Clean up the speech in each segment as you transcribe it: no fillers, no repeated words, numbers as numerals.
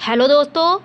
Hello दोस्तों,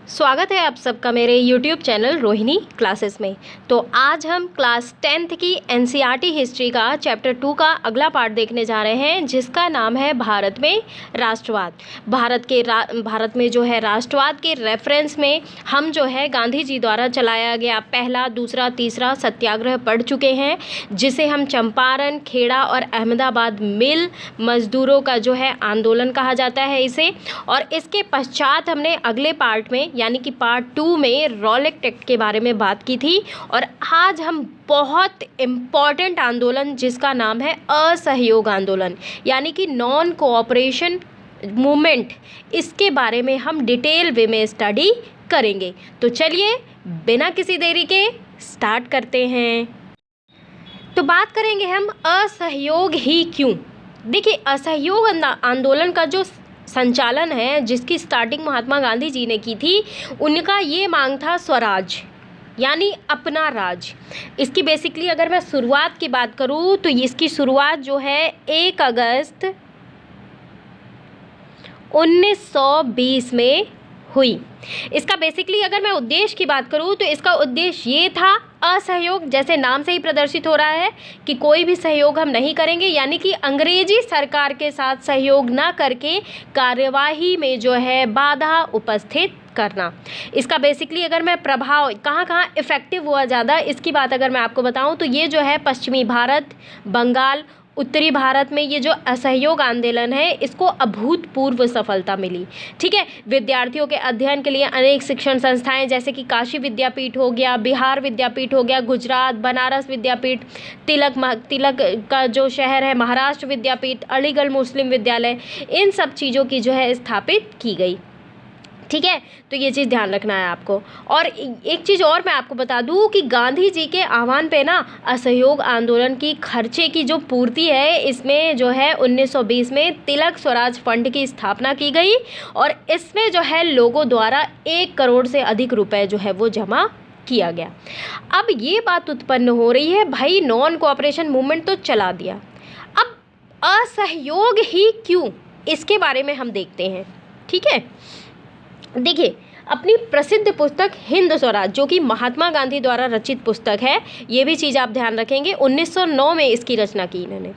स्वागत है आप सबका मेरे YouTube चैनल रोहिणी क्लासेस में। तो आज हम क्लास 10th की NCERT हिस्ट्री का चैप्टर 2 का अगला पार्ट देखने जा रहे हैं, जिसका नाम है भारत में राष्ट्रवाद। भारत में जो है राष्ट्रवाद के रेफरेंस में हम जो है गांधी जी द्वारा चलाया गया पहला, दूसरा, तीसरा सत्याग्रह पढ़ चुके हैं, जिसे हम चंपारण, खेड़ा और अहमदाबाद मिल मजदूरों का जो है आंदोलन कहा जाता है इसे। और इसके पश्चात हमने अगले पार्ट में यानी कि पार्ट 2 में रॉलेट एक्ट के बारे में बात की थी। और आज हम बहुत इम्पॉर्टेंट आंदोलन जिसका नाम है असहयोग आंदोलन यानी कि नॉन कोऑपरेशन मूवमेंट, इसके बारे में हम डिटेल वे में स्टडी करेंगे। तो चलिए बिना किसी देरी के स्टार्ट करते हैं। तो बात करेंगे हम असहयोग ही क्यों। देखिए, असहयोग आंदोलन का जो संचालन है, जिसकी स्टार्टिंग महात्मा गांधी जी ने की थी, उनका ये मांग था स्वराज यानी अपना राज। इसकी बेसिकली अगर मैं शुरुआत की बात करूं तो इसकी शुरुआत जो है 1 अगस्त 1920 में हुई। इसका बेसिकली अगर मैं उद्देश्य की बात करूं तो इसका उद्देश्य ये था असहयोग, जैसे नाम से ही प्रदर्शित हो रहा है कि कोई भी सहयोग हम नहीं करेंगे, यानी कि अंग्रेजी सरकार के साथ सहयोग ना करके कार्यवाही में जो है बाधा उपस्थित करना। इसका बेसिकली अगर मैं प्रभाव कहाँ कहाँ इफेक्टिव हुआ ज़्यादा, इसकी बात अगर मैं आपको बताऊं तो ये जो है पश्चिमी भारत, बंगाल, उत्तरी भारत में ये जो असहयोग आंदोलन है, इसको अभूतपूर्व सफलता मिली। ठीक है, विद्यार्थियों के अध्ययन के लिए अनेक शिक्षण संस्थाएं जैसे कि काशी विद्यापीठ हो गया, बिहार विद्यापीठ हो गया, गुजरात बनारस विद्यापीठ, तिलक का जो शहर है महाराष्ट्र विद्यापीठ, अलीगढ़ मुस्लिम विद्यालय, इन सब चीज़ों की जो है स्थापित की गई। ठीक है, तो ये चीज़ ध्यान रखना है आपको। और एक चीज़ और मैं आपको बता दूं कि गांधी जी के आह्वान पे ना असहयोग आंदोलन की खर्चे की जो पूर्ति है, इसमें जो है 1920 में तिलक स्वराज फंड की स्थापना की गई और इसमें जो है लोगों द्वारा 1 करोड़ से अधिक रुपए जो है वो जमा किया गया। अब ये बात उत्पन्न हो रही है, भाई नॉन कोऑपरेशन मूवमेंट तो चला दिया, अब असहयोग ही क्यों, इसके बारे में हम देखते हैं। ठीक है, देखिए, अपनी प्रसिद्ध पुस्तक हिंद स्वराज, जो कि महात्मा गांधी द्वारा रचित पुस्तक है, ये भी चीज़ आप ध्यान रखेंगे, 1909 में इसकी रचना की इन्होंने।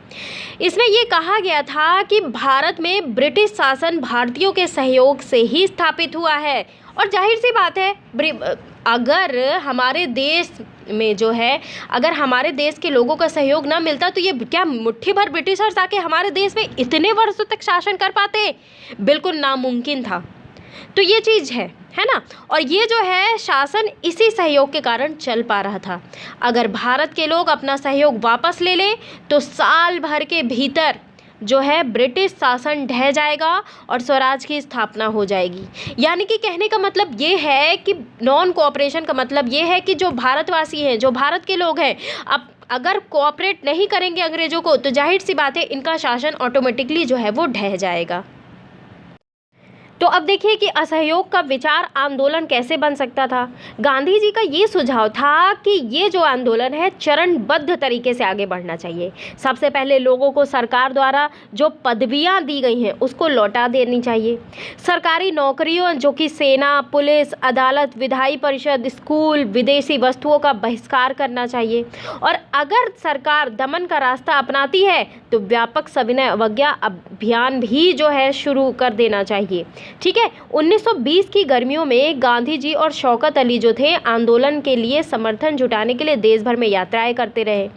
इसमें ये कहा गया था कि भारत में ब्रिटिश शासन भारतीयों के सहयोग से ही स्थापित हुआ है। और जाहिर सी बात है, अगर हमारे देश में जो है, अगर हमारे देश के लोगों का सहयोग ना मिलता तो ये क्या मुट्ठी भर ब्रिटिशर्स आके हमारे देश में इतने वर्षों तक शासन कर पाते? बिल्कुल नामुमकिन था। तो ये चीज़ है ना। और ये जो है शासन इसी सहयोग के कारण चल पा रहा था। अगर भारत के लोग अपना सहयोग वापस ले लें तो साल भर के भीतर जो है ब्रिटिश शासन ढह जाएगा और स्वराज की स्थापना हो जाएगी। यानी कि कहने का मतलब ये है कि नॉन कोऑपरेशन का मतलब ये है कि जो भारतवासी हैं, जो भारत के लोग हैं, अब अगर कोऑपरेट नहीं करेंगे अंग्रेज़ों को तो जाहिर सी बात है इनका शासन ऑटोमेटिकली जो है वो ढह जाएगा। तो अब देखिए कि असहयोग का विचार आंदोलन कैसे बन सकता था। गांधी जी का ये सुझाव था कि ये जो आंदोलन है चरणबद्ध तरीके से आगे बढ़ना चाहिए। सबसे पहले लोगों को सरकार द्वारा जो पदवियां दी गई हैं उसको लौटा देनी चाहिए। सरकारी नौकरियों जो कि सेना, पुलिस, अदालत, विधायी परिषद, स्कूल, विदेशी वस्तुओं का बहिष्कार करना चाहिए। और अगर सरकार दमन का रास्ता अपनाती है तो व्यापक सविनय अवज्ञा अभियान भी जो है शुरू कर देना चाहिए। ठीक है, 1920 की गर्मियों में गांधी जी और शौकत अली जो थे आंदोलन के लिए समर्थन जुटाने के लिए देश भर में यात्राएं करते रहे।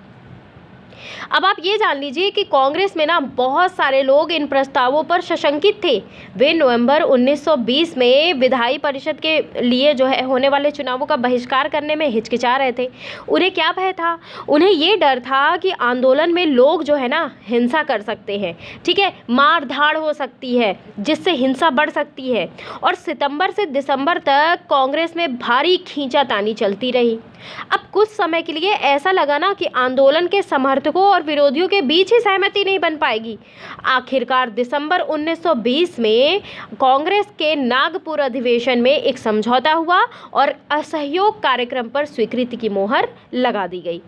अब आप ये जान लीजिए कि कांग्रेस में ना बहुत सारे लोग इन प्रस्तावों पर सशंकित थे। वे नवंबर 1920 में विधायी परिषद के लिए जो है होने वाले चुनावों का बहिष्कार करने में हिचकिचा रहे थे। उन्हें क्या भय था? उन्हें ये डर था कि आंदोलन में लोग जो है ना हिंसा कर सकते हैं। ठीक है, मार धाड़ हो सकती है जिससे हिंसा बढ़ सकती है। और सितंबर से दिसंबर तक कांग्रेस में भारी खींचातानी चलती रही। अब कुछ समय के लिए ऐसा लगा ना कि आंदोलन के समर्थकों और विरोधियों के बीच ही सहमति नहीं बन पाएगी। आखिरकार दिसंबर 1920 में कांग्रेस के नागपुर अधिवेशन में एक समझौता हुआ और असहयोग कार्यक्रम पर स्वीकृति की मोहर लगा दी गई।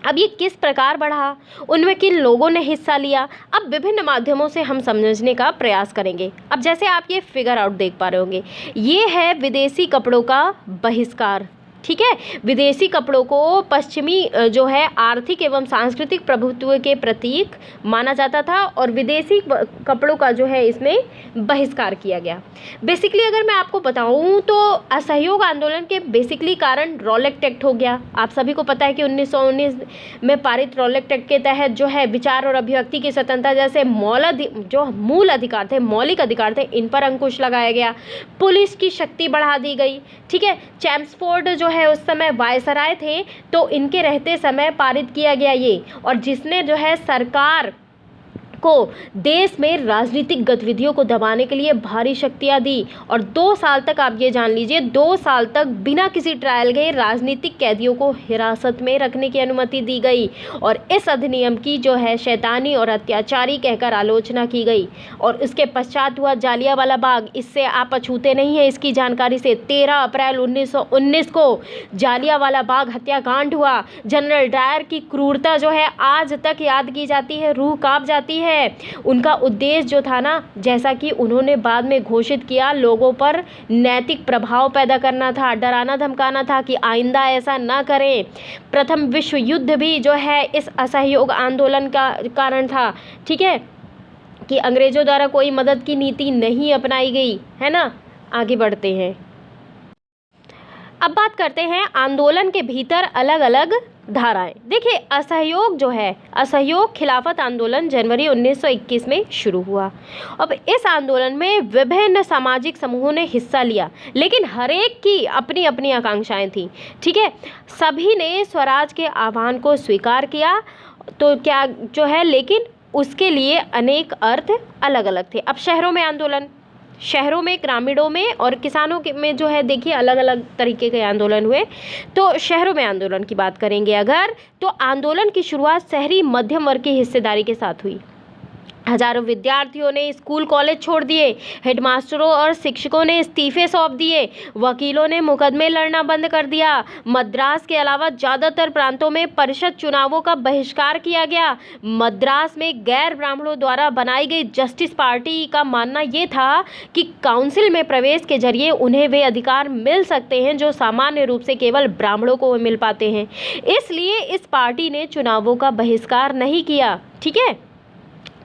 अब ये किस प्रकार बढ़ा, उनमें किन लोगों ने हिस्सा लिया, अब विभिन्न माध्यमों से हम समझने का प्रयास करेंगे। अब जैसे आप ये फिगर आउट देख पा रहे होंगे, ये है विदेशी कपड़ों का बहिष्कार। ठीक है, विदेशी कपड़ों को पश्चिमी जो है आर्थिक एवं सांस्कृतिक प्रभुत्व के प्रतीक माना जाता था और विदेशी कपड़ों का जो है इसमें बहिष्कार किया गया। बेसिकली अगर मैं आपको बताऊं तो असहयोग आंदोलन के बेसिकली कारण रॉलेट एक्ट हो गया। आप सभी को पता है कि 1919 में पारित रॉलेट एक्ट के तहत जो है विचार और अभिव्यक्ति की स्वतंत्रता जैसे मूल अधिकार थे, मौलिक अधिकार थे, इन पर अंकुश लगाया गया। पुलिस की शक्ति बढ़ा दी गई। ठीक है, चैम्सफोर्ड जो है उस समय वायसराय थे, तो इनके रहते समय पारित किया गया ये, और जिसने जो है सरकार को देश में राजनीतिक गतिविधियों को दबाने के लिए भारी शक्तियां दी। और 2 साल तक, आप ये जान लीजिए, 2 साल तक बिना किसी ट्रायल के राजनीतिक कैदियों को हिरासत में रखने की अनुमति दी गई और इस अधिनियम की जो है शैतानी और अत्याचारी कहकर आलोचना की गई। और उसके पश्चात हुआ जालियांवाला बाग। इससे आप अछूते नहीं है इसकी जानकारी से। 13 अप्रैल 1919 को जालियांवाला बाग हत्याकांड हुआ। जनरल डायर की क्रूरता जो है आज तक याद की जाती है, रूह कांप जाती है। उनका उद्देश्य जो था ना, जैसा कि उन्होंने बाद में घोषित किया, लोगों पर नैतिक प्रभाव पैदा करना था, डराना धमकाना था कि आइंदा ऐसा ना करें। प्रथम विश्व युद्ध भी जो है इस असहयोग आंदोलन का कारण था। ठीक है, कि अंग्रेजों द्वारा कोई मदद की नीति नहीं अपनाई गई, है ना। आगे बढ़ते हैं। अब बात करते हैं आंदोलन के भीतर अलग अलग धाराएं। देखिए, असहयोग जो है, असहयोग खिलाफत आंदोलन जनवरी 1921 में शुरू हुआ। अब इस आंदोलन में विभिन्न सामाजिक समूहों ने हिस्सा लिया, लेकिन हर एक की अपनी अपनी आकांक्षाएं थी। ठीक है, सभी ने स्वराज के आह्वान को स्वीकार किया, तो क्या जो है, लेकिन उसके लिए अनेक अर्थ अलग अलग थे। अब शहरों में आंदोलन, शहरों में, ग्रामीणों में और किसानों के में जो है, देखिए अलग अलग तरीके के आंदोलन हुए। तो शहरों में आंदोलन की बात करेंगे अगर, तो आंदोलन की शुरुआत शहरी मध्यम वर्ग की हिस्सेदारी के साथ हुई। हजारों विद्यार्थियों ने स्कूल कॉलेज छोड़ दिए, हेडमास्टरों और शिक्षकों ने इस्तीफे सौंप दिए, वकीलों ने मुकदमे लड़ना बंद कर दिया। मद्रास के अलावा ज़्यादातर प्रांतों में परिषद चुनावों का बहिष्कार किया गया। मद्रास में गैर ब्राह्मणों द्वारा बनाई गई जस्टिस पार्टी का मानना ये था कि काउंसिल में प्रवेश के जरिए उन्हें वे अधिकार मिल सकते हैं जो सामान्य रूप से केवल ब्राह्मणों को मिल पाते हैं। इसलिए इस पार्टी ने चुनावों का बहिष्कार नहीं किया। ठीक है,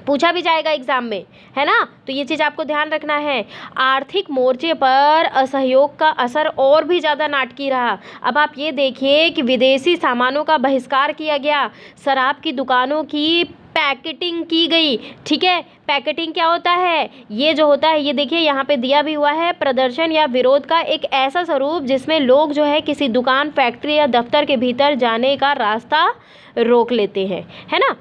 पूछा भी जाएगा एग्जाम में, है ना, तो ये चीज़ आपको ध्यान रखना है। आर्थिक मोर्चे पर असहयोग का असर और भी ज़्यादा नाटकीय रहा। अब आप ये देखिए कि विदेशी सामानों का बहिष्कार किया गया, शराब की दुकानों की पैकेटिंग की गई। ठीक है, पैकेटिंग क्या होता है, ये जो होता है, ये देखिए यहाँ पे दिया भी हुआ है, प्रदर्शन या विरोध का एक ऐसा स्वरूप जिसमें लोग जो है किसी दुकान, फैक्ट्री या दफ्तर के भीतर जाने का रास्ता रोक लेते हैं, है ना।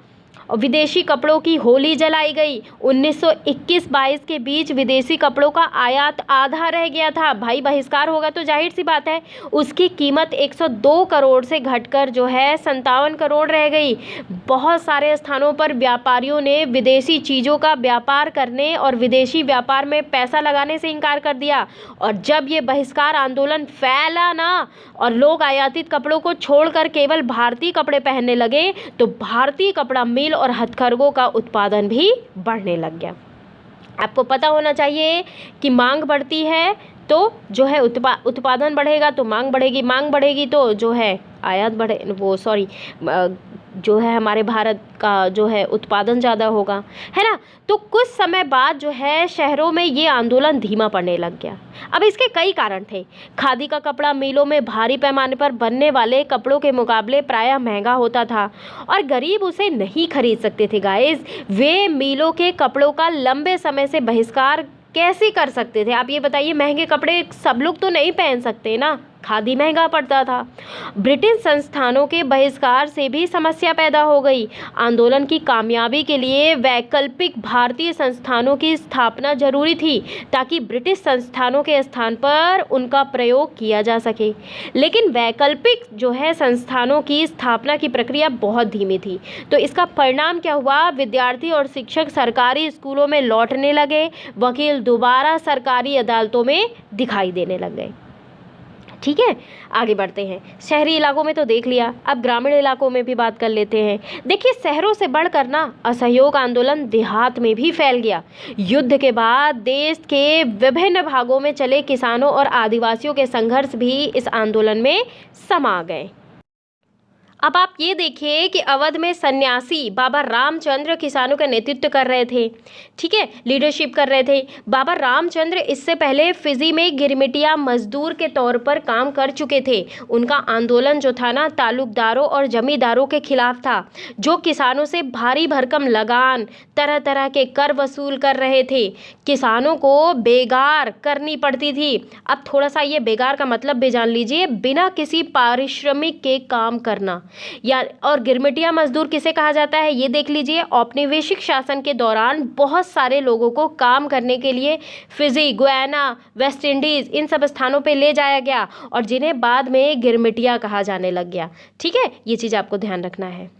और विदेशी कपड़ों की होली जलाई गई। 1921-22 के बीच विदेशी कपड़ों का आयात आधा रह गया था। भाई बहिष्कार होगा तो जाहिर सी बात है उसकी कीमत 102 करोड़ से घटकर जो है 57 करोड़ रह गई। बहुत सारे स्थानों पर व्यापारियों ने विदेशी चीज़ों का व्यापार करने और विदेशी व्यापार में पैसा लगाने से इनकार कर दिया। और जब ये बहिष्कार आंदोलन फैला ना और लोग आयातित कपड़ों को छोड़कर केवल भारतीय कपड़े पहनने लगे, तो भारतीय कपड़ा मिल और हथकरघों का उत्पादन भी बढ़ने लग गया। आपको पता होना चाहिए कि मांग बढ़ती है तो जो है उत्पादन बढ़ेगा तो मांग बढ़ेगी, मांग बढ़ेगी तो जो है आयात बढ़े, जो है हमारे भारत का जो है उत्पादन ज़्यादा होगा, है ना। तो कुछ समय बाद जो है शहरों में ये आंदोलन धीमा पड़ने लग गया। अब इसके कई कारण थे। खादी का कपड़ा मिलों में भारी पैमाने पर बनने वाले कपड़ों के मुकाबले प्रायः महंगा होता था और गरीब उसे नहीं खरीद सकते थे गाइस। वे मिलों के कपड़ों का लंबे समय से बहिष्कार कैसे कर सकते थे, आप ये बताइए। महंगे कपड़े सब लोग तो नहीं पहन सकते ना, खादी महंगा पड़ता था। ब्रिटिश संस्थानों के बहिष्कार से भी समस्या पैदा हो गई। आंदोलन की कामयाबी के लिए वैकल्पिक भारतीय संस्थानों की स्थापना जरूरी थी ताकि ब्रिटिश संस्थानों के स्थान पर उनका प्रयोग किया जा सके। लेकिन वैकल्पिक जो है संस्थानों की स्थापना की प्रक्रिया बहुत धीमी थी। तो इसका परिणाम क्या हुआ, विद्यार्थी और शिक्षक सरकारी स्कूलों में लौटने लगे, वकील दोबारा सरकारी अदालतों में दिखाई देने लग गए। ठीक है, आगे बढ़ते हैं। शहरी इलाकों में तो देख लिया, अब ग्रामीण इलाकों में भी बात कर लेते हैं। देखिए, शहरों से बढ़कर ना असहयोग आंदोलन देहात में भी फैल गया। युद्ध के बाद देश के विभिन्न भागों में चले किसानों और आदिवासियों के संघर्ष भी इस आंदोलन में समा गए। अब आप ये देखिए कि अवध में सन्यासी बाबा रामचंद्र किसानों का नेतृत्व कर रहे थे, ठीक है, लीडरशिप कर रहे थे। बाबा रामचंद्र इससे पहले फिजी में गिरमिटिया मजदूर के तौर पर काम कर चुके थे। उनका आंदोलन जो था ना, तालुकदारों और जमींदारों के खिलाफ था, जो किसानों से भारी भरकम लगान, तरह तरह के कर वसूल कर रहे थे। किसानों को बेगार करनी पड़ती थी। अब थोड़ा सा ये बेगार का मतलब भी जान लीजिए, बिना किसी पारिश्रमिक के काम करना। या और गिरमिटिया मजदूर किसे कहा जाता है, ये देख लीजिए। औपनिवेशिक शासन के दौरान बहुत सारे लोगों को काम करने के लिए फिजी, गुयाना, वेस्ट इंडीज, इन सब स्थानों पे ले जाया गया और जिन्हें बाद में गिरमिटिया कहा जाने लग गया। ठीक है, ये चीज़ आपको ध्यान रखना है।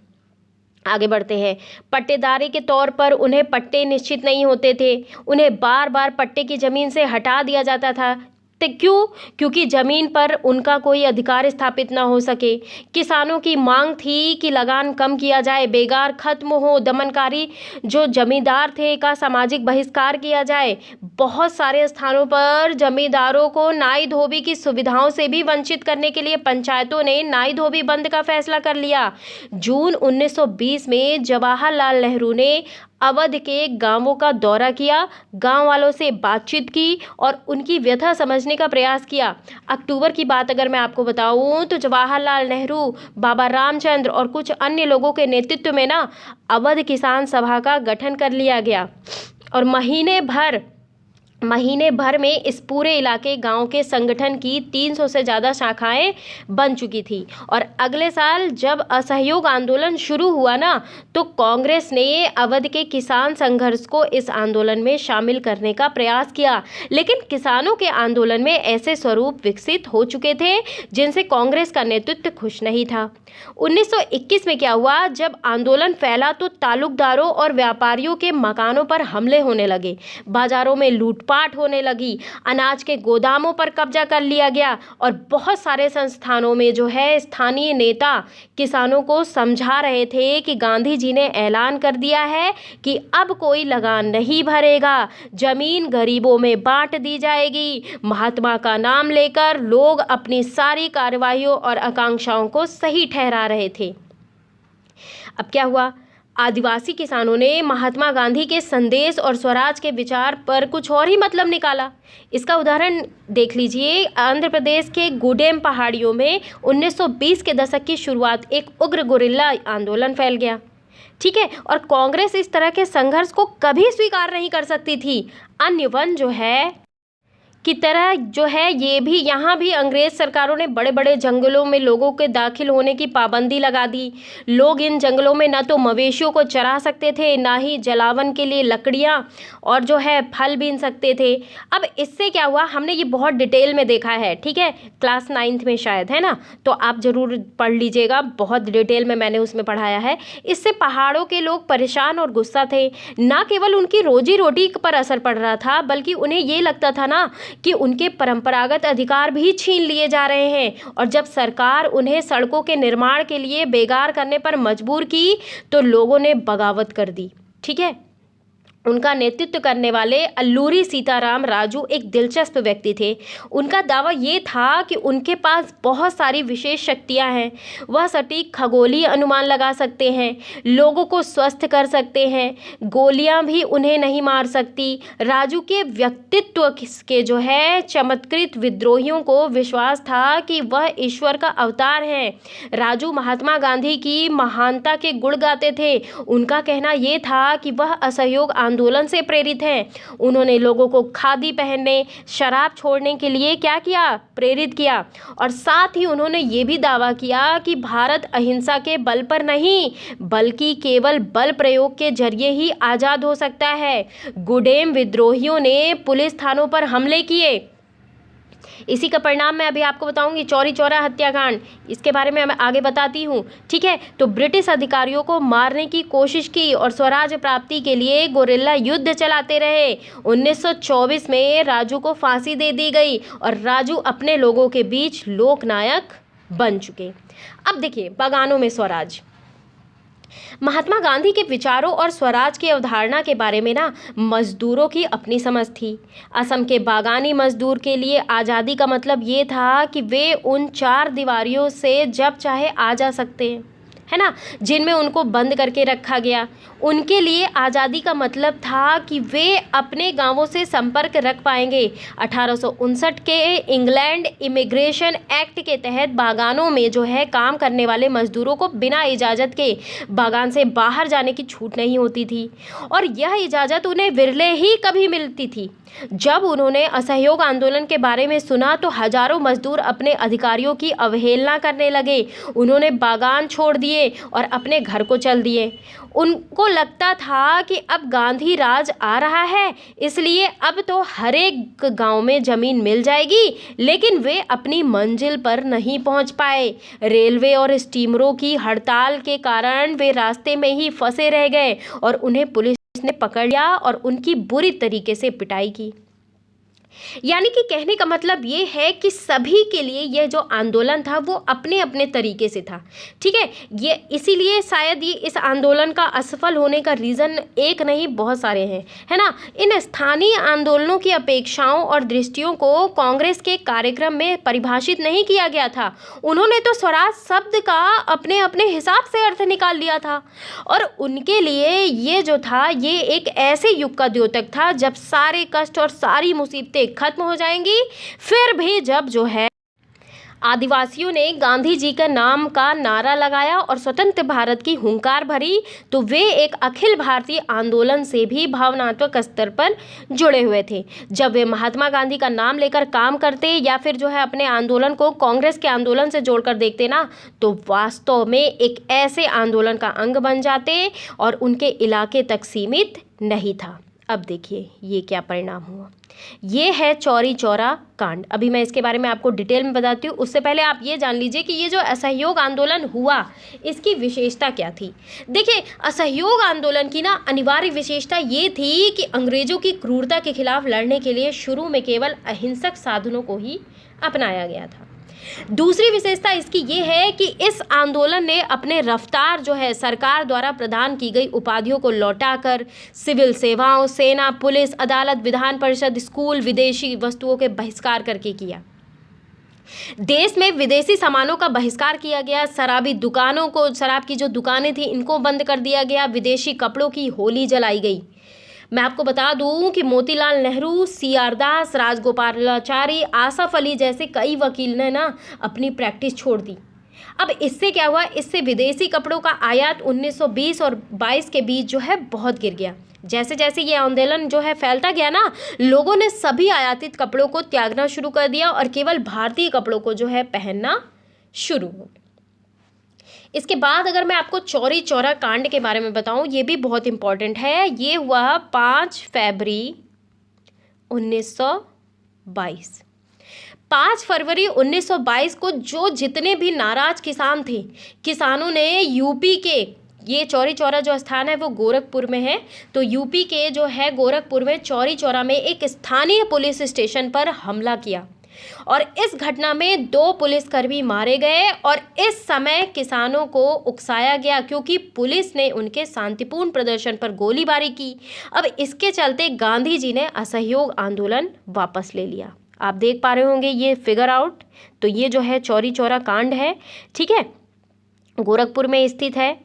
आगे बढ़ते हैं। पट्टेदारी के तौर पर उन्हें पट्टे निश्चित नहीं होते थे। उन्हें बार बार पट्टे की ज़मीन से हटा दिया जाता था। क्यों? क्योंकि ज़मीन पर उनका कोई अधिकार स्थापित ना हो सके। किसानों की मांग थी कि लगान कम किया जाए, बेगार खत्म हो, दमनकारी जो जमींदार थे का सामाजिक बहिष्कार किया जाए। बहुत सारे स्थानों पर जमींदारों को नाई धोबी की सुविधाओं से भी वंचित करने के लिए पंचायतों ने नाई धोबी बंद का फैसला कर लिया। जून 1920 में जवाहरलाल नेहरू ने अवध के गांवों का दौरा किया, गांव वालों से बातचीत की और उनकी व्यथा समझने का प्रयास किया। अक्टूबर की बात अगर मैं आपको बताऊं तो जवाहरलाल नेहरू, बाबा रामचंद्र और कुछ अन्य लोगों के नेतृत्व में ना अवध किसान सभा का गठन कर लिया गया और महीने भर में इस पूरे इलाके गांव के संगठन की 300 से ज़्यादा शाखाएं बन चुकी थी। और अगले साल जब असहयोग आंदोलन शुरू हुआ ना, तो कांग्रेस ने अवध के किसान संघर्ष को इस आंदोलन में शामिल करने का प्रयास किया, लेकिन किसानों के आंदोलन में ऐसे स्वरूप विकसित हो चुके थे जिनसे कांग्रेस का नेतृत्व खुश नहीं था। 1921 में क्या हुआ, जब आंदोलन फैला तो तालुकदारों और व्यापारियों के मकानों पर हमले होने लगे, बाजारों में लूटपाट होने लगी, अनाज के गोदामों पर कब्जा कर लिया गया और बहुत सारे संस्थानों में जो है स्थानीय नेता किसानों को समझा रहे थे कि गांधी जी ने ऐलान कर दिया है कि अब कोई लगान नहीं भरेगा, जमीन गरीबों में बांट दी जाएगी। महात्मा का नाम लेकर लोग अपनी सारी कार्यवाहियों और आकांक्षाओं को सही ठहरा रहे थे। अब क्या हुआ, आदिवासी किसानों ने महात्मा गांधी के संदेश और स्वराज के विचार पर कुछ और ही मतलब निकाला। इसका उदाहरण देख लीजिए। आंध्र प्रदेश के गुडेम पहाड़ियों में 1920 के दशक की शुरुआत एक उग्र गुरिल्ला आंदोलन फैल गया, ठीक है, और कांग्रेस इस तरह के संघर्ष को कभी स्वीकार नहीं कर सकती थी। अन्य वन जो है की तरह जो है ये भी, यहाँ भी अंग्रेज सरकारों ने बड़े बड़े जंगलों में लोगों के दाखिल होने की पाबंदी लगा दी। लोग इन जंगलों में न तो मवेशियों को चरा सकते थे, ना ही जलावन के लिए लकड़ियाँ और जो है फल बीन सकते थे। अब इससे क्या हुआ, हमने ये बहुत डिटेल में देखा है, ठीक है, क्लास 9th में शायद, है ना, तो आप ज़रूर पढ़ लीजिएगा, बहुत डिटेल में मैंने उसमें पढ़ाया है। इससे पहाड़ों के लोग परेशान और गुस्सा थे। ना केवल उनकी रोजी रोटी पर असर पड़ रहा था, बल्कि उन्हें ये लगता था ना कि उनके परंपरागत अधिकार भी छीन लिए जा रहे हैं। और जब सरकार उन्हें सड़कों के निर्माण के लिए बेगार करने पर मजबूर की तो लोगों ने बगावत कर दी, ठीक है। उनका नेतृत्व करने वाले अल्लूरी सीताराम राजू एक दिलचस्प व्यक्ति थे। उनका दावा ये था कि उनके पास बहुत सारी विशेष शक्तियां हैं। वह सटीक खगोलीय अनुमान लगा सकते हैं, लोगों को स्वस्थ कर सकते हैं, गोलियां भी उन्हें नहीं मार सकती। राजू के व्यक्तित्व के जो है चमत्कृत विद्रोहियों को विश्वास था कि वह ईश्वर का अवतार है। राजू महात्मा गांधी की महानता के गुण गाते थे। उनका कहना यह था कि वह असहयोग आंदोलन से प्रेरित हैं। उन्होंने लोगों को खादी पहनने, शराब छोड़ने के लिए क्या किया, प्रेरित किया। और साथ ही उन्होंने ये भी दावा किया कि भारत अहिंसा के बल पर नहीं, बल्कि केवल बल प्रयोग के जरिए ही आज़ाद हो सकता है। गुडेम विद्रोहियों ने पुलिस थानों पर हमले किए, इसी का परिणाम मैं अभी आपको बताऊंगी, चौरी चौरा हत्याकांड, इसके बारे में मैं आगे बताती हूँ। ठीक है, तो ब्रिटिश अधिकारियों को मारने की कोशिश की और स्वराज प्राप्ति के लिए गोरिल्ला युद्ध चलाते रहे। 1924 में राजू को फांसी दे दी गई और राजू अपने लोगों के बीच लोकनायक बन चुके। अब देखिए, बागानों में स्वराज। महात्मा गांधी के विचारों और स्वराज की अवधारणा के बारे में ना मजदूरों की अपनी समझ थी। असम के बागानी मजदूर के लिए आज़ादी का मतलब ये था कि वे उन चार दीवारियों से जब चाहे आ जा सकते हैं, है ना, जिनमें उनको बंद करके रखा गया। उनके लिए आज़ादी का मतलब था कि वे अपने गांवों से संपर्क रख पाएंगे। 1859 के इंग्लैंड इमिग्रेशन एक्ट के तहत बागानों में जो है काम करने वाले मजदूरों को बिना इजाज़त के बागान से बाहर जाने की छूट नहीं होती थी और यह इजाज़त उन्हें विरले ही कभी मिलती थी। जब उन्होंने असहयोग आंदोलन के बारे में सुना तो हजारों मजदूर अपने अधिकारियों की अवहेलना करने लगे। उन्होंने बागान छोड़ दिए और अपने घर को चल दिए। उनको लगता था कि अब गांधी राज आ रहा है, इसलिए अब तो हर एक गांव में ज़मीन मिल जाएगी, लेकिन वे अपनी मंजिल पर नहीं पहुंच पाए। रेलवे और स्टीमरों की हड़ताल के कारण वे रास्ते में ही फंसे रह गए और उन्हें पुलिस ने पकड़ लिया और उनकी बुरी तरीके से पिटाई की। यानी कि कहने का मतलब ये है कि सभी के लिए यह जो आंदोलन था वो अपने अपने तरीके से था। ठीक है, ये इसीलिए शायद ये इस आंदोलन का असफल होने का रीज़न एक नहीं बहुत सारे हैं, है ना। इन स्थानीय आंदोलनों की अपेक्षाओं और दृष्टियों को कांग्रेस के कार्यक्रम में परिभाषित नहीं किया गया था। उन्होंने तो स्वराज शब्द का अपने अपने हिसाब से अर्थ निकाल लिया था और उनके लिए ये जो था ये एक ऐसे युग का द्योतक था जब सारे कष्ट और सारी मुसीबतें खत्म हो जाएंगी। फिर भी जब जो है आदिवासियों ने गांधी जी का नाम का नारा लगाया और स्वतंत्र भारत की हुंकार भरी तो वे एक अखिल भारतीय आंदोलन से भी भावनात्मक स्तर पर जुड़े हुए थे। जब वे महात्मा गांधी का नाम लेकर काम करते या फिर जो है अपने आंदोलन को कांग्रेस के आंदोलन से जोड़कर देखते ना, तो वास्तव में एक ऐसे आंदोलन का अंग बन जाते और उनके इलाके तक सीमित नहीं था। अब देखिए ये क्या परिणाम हुआ। ये है चौरी चौरा कांड। अभी मैं इसके बारे में आपको डिटेल में बताती हूँ, उससे पहले आप ये जान लीजिए कि ये जो असहयोग आंदोलन हुआ इसकी विशेषता क्या थी। देखिए, असहयोग आंदोलन की ना अनिवार्य विशेषता ये थी कि अंग्रेजों की क्रूरता के खिलाफ लड़ने के लिए शुरू में केवल अहिंसक साधनों को ही अपनाया गया था। दूसरी विशेषता इसकी ये है कि इस आंदोलन ने अपने रफ्तार जो है सरकार द्वारा प्रदान की गई उपाधियों को लौटाकर सिविल सेवाओं, सेना, पुलिस, अदालत, विधान परिषद, स्कूल, विदेशी वस्तुओं के बहिष्कार करके किया। देश में विदेशी सामानों का बहिष्कार किया गया। शराबी दुकानों को, शराब की जो दुकानें थी इनको बंद कर दिया गया। विदेशी कपड़ों की होली जलाई गई। मैं आपको बता दूं कि मोतीलाल नेहरू, सी.आर. दास, राजगोपालाचारी, आसफ अली जैसे कई वकील ने ना अपनी प्रैक्टिस छोड़ दी। अब इससे क्या हुआ, इससे विदेशी कपड़ों का आयात 1920 और 22 के बीच जो है बहुत गिर गया। जैसे जैसे ये आंदोलन जो है फैलता गया ना, लोगों ने सभी आयातित कपड़ों को त्यागना शुरू कर दिया और केवल भारतीय कपड़ों को जो है पहनना शुरू हो। इसके बाद अगर मैं आपको चौरी चौरा कांड के बारे में बताऊं, ये भी बहुत इंपॉर्टेंट है। ये हुआ 5 फरवरी 1922। 5 फरवरी 1922 को जो जितने भी नाराज किसान थे, किसानों ने यूपी के, ये चौरी चौरा जो स्थान है वो गोरखपुर में है, तो यूपी के जो है गोरखपुर में चौरी चौरा में एक स्थानीय पुलिस स्टेशन पर हमला किया और इस घटना में 2 पुलिसकर्मी मारे गए और इस समय किसानों को उकसाया गया क्योंकि पुलिस ने उनके शांतिपूर्ण प्रदर्शन पर गोलीबारी की। अब इसके चलते गांधी जी ने असहयोग आंदोलन वापस ले लिया। आप देख पा रहे होंगे ये फिगर आउट। तो ये जो है चौरी चौरा कांड है, ठीक है, गोरखपुर में स्थित है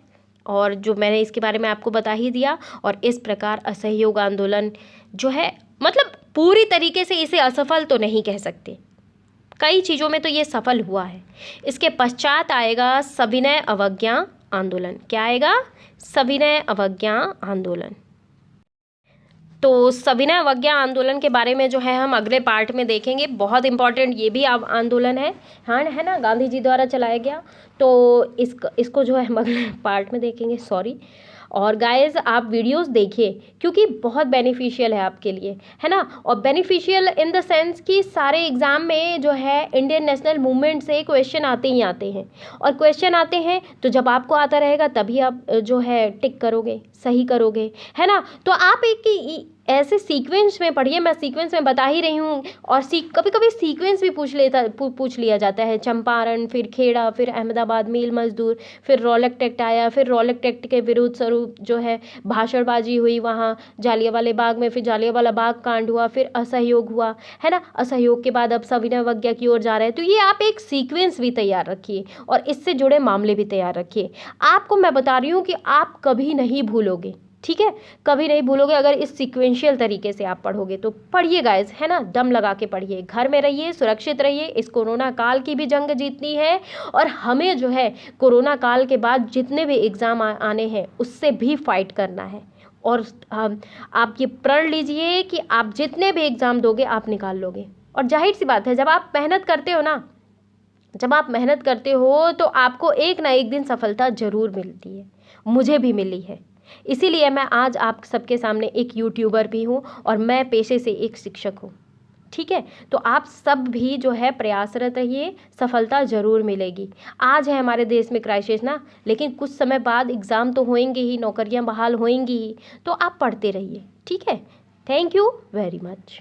और जो मैंने इसके बारे में आपको बता ही दिया। और इस प्रकार असहयोग आंदोलन जो है, मतलब पूरी तरीके से इसे असफल तो नहीं कह सकते, कई चीज़ों में तो ये सफल हुआ है। इसके पश्चात आएगा सविनय अवज्ञा आंदोलन। क्या आएगा? सविनय अवज्ञा आंदोलन। तो सविनय अवज्ञा आंदोलन के बारे में जो है हम अगले पार्ट में देखेंगे। बहुत इंपॉर्टेंट ये भी आंदोलन है, हाँ, है ना, गांधी जी द्वारा चलाया गया। तो इसको जो है हम अगले पार्ट में देखेंगे, सॉरी। और गाइस आप वीडियोस देखिए क्योंकि बहुत बेनिफिशियल है आपके लिए, है ना। और बेनिफिशियल इन द सेंस कि सारे एग्ज़ाम में जो है इंडियन नेशनल मूवमेंट से क्वेश्चन आते ही आते हैं, और क्वेश्चन आते हैं तो जब आपको आता रहेगा तभी आप जो है टिक करोगे, सही करोगे, है ना। तो आप एक ऐसे सीक्वेंस में पढ़िए, मैं सीक्वेंस में बता ही रही हूँ। और कभी कभी सीक्वेंस भी पूछ लिया जाता है। चंपारण, फिर खेड़ा, फिर अहमदाबाद मिल मजदूर, फिर रॉलेक्ट एक्ट आया, फिर रॉलेक्ट एक्ट के विरुद्ध स्वरूप जो है भाषणबाजी हुई वहाँ जालियांवाला बाग में, फिर जालियांवाला बाग कांड हुआ, फिर असहयोग हुआ, है ना। असहयोग के बाद अब सविनय अवज्ञा की ओर जा रहे हैं। तो ये आप एक सीक्वेंस भी तैयार रखिए और इससे जुड़े मामले भी तैयार रखिए। आपको मैं बता रही हूँ कि आप कभी नहीं भूलोगे, ठीक है, कभी नहीं भूलोगे अगर इस सीक्वेंशियल तरीके से आप पढ़ोगे तो। पढ़िए गाइस, है ना, दम लगा के पढ़िए, घर में रहिए, सुरक्षित रहिए। इस कोरोना काल की भी जंग जीतनी है और हमें जो है कोरोना काल के बाद जितने भी एग्ज़ाम आने हैं उससे भी फाइट करना है। और आप ये प्रण लीजिए कि आप जितने भी एग्ज़ाम दोगे आप निकाल लोगे। और जाहिर सी बात है, जब आप मेहनत करते हो ना, जब आप मेहनत करते हो तो आपको एक ना एक दिन सफलता ज़रूर मिलती है। मुझे भी मिली है, इसीलिए मैं आज आप सबके सामने एक यूट्यूबर भी हूँ और मैं पेशे से एक शिक्षक हूँ, ठीक है। तो आप सब भी जो है प्रयासरत रहिए, सफलता ज़रूर मिलेगी। आज है हमारे देश में क्राइसिस ना, लेकिन कुछ समय बाद एग्ज़ाम तो होंगे ही, नौकरियाँ बहाल होंगी ही, तो आप पढ़ते रहिए, ठीक है। Thank you very much.